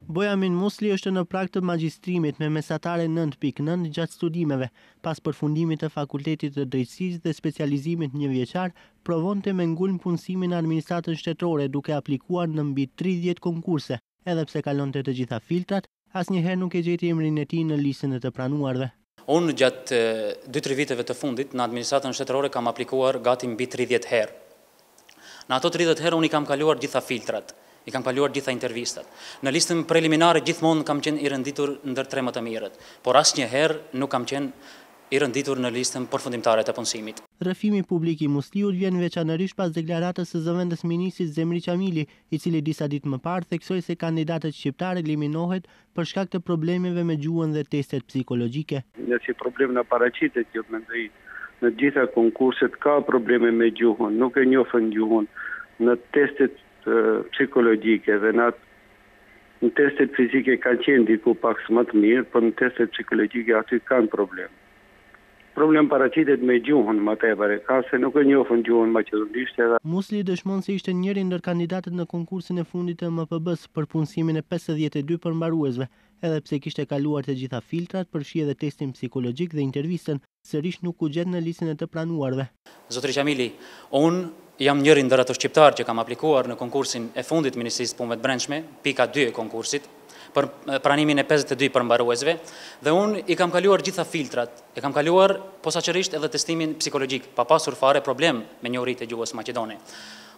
Bojamin Musli është në prag të magjistrimit me mesatare 9.9 gjatë studimeve. Pas përfundimit të fakultetit të drejtësisë dhe specializimit një vjeçar, provonte me ngulm punësimin në administratën shtetërore duke aplikuar në mbi 30 konkurse. Edhe pse kalonte të gjitha filtrat, asnjëherë nuk e gjeti emrin e tij në listën e të pranuarve. Unë gjatë 2-3 viteve të fundit në administratën shtetërore kam aplikuar gati mbi 30 herë. Në ato 30 herë unë i kam kaluar gjitha filtrat. I kam kaluar gjitha intervistat. Në listën preliminare gjithmonë kam qenë i renditur ndër 3 më të mirët, por asnjëherë nuk kam qenë i renditur në listën përfundimtare të punësimit. Rrëfimi publik i Musliut vjen veçanërisht pas deklaratës së zëvendës ministrit Zemri Qamili, i cili disa ditë më parë theksoi se kandidatët shqiptar eliminohet për shkak të problemeve me gjuhën dhe testet psikologjike. Nëse problem na paraqitet, jo mendoj, në gjitha konkurset ka probleme me gjuhën, nuk e njohin gjuhën. Në testet psikologjike dhe në testet fizike kanë qenë diku pak më të mirë, por në testet psikologjike aty kanë problem. Problem paraqitet me gjuhën më tepër, ka se nuk e njohin gjuhën maqedonisht. Musli dëshmon se ishte njëri ndër kandidatët në konkursin e fundit të MPB-s për punësimin e 52 përmbaruesve, edhe pse kishte kaluar të gjitha filtrat, përfshi edhe testin psikologjik dhe intervistën, sërish nuk u gjet në listën e të pranuarve. Zotri Qamili, unë jam njëri ndër ato shqiptar që kam aplikuar në konkursin e fundit Ministrisë Punëve të Brendshme, pika 2 e konkursit, për pranimin e 52 përmbaruesve, dhe unë i kam kaluar gjitha filtrat, e kam kaluar posaçërisht edhe testimin psikologjik, pa pasur fare problem me njohuritë e gjuhës maqedone.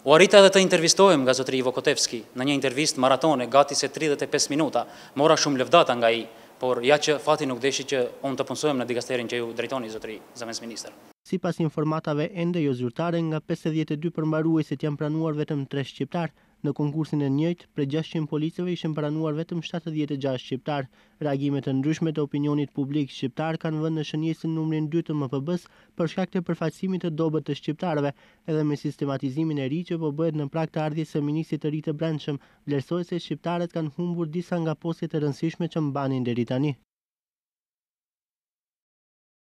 U arrita edhe të intervistohem nga zotri Ivo Kotevski në një intervistë maratone gati se 35 minuta. Mora shumë lëvdata nga ai, por ja që fati nuk deshi që unë të punësohem në dikasterin që ju drejtoni zotri zëvendës ministër. Sipas informatave ende jo zyrtare, nga 52 përmbaruesit janë pranuar vetëm 3 shqiptar. Në konkursin e njëjtë, prej 600 policëve ishin pranuar vetëm 76 shqiptar. Reagimet të ndryshme të opinionit publik shqiptar kanë vënë në shënjesën numrin 2 të MPB-s për shkak të përfaqësimit të dobët të shqiptarëve, edhe me sistematizimin e ri që po bëhet në prag të ardhjes së ministrit të ri të brendshëm, vlerësohet se shqiptarët kanë humbur disa nga postet e rëndësishme që mbanin deri tani.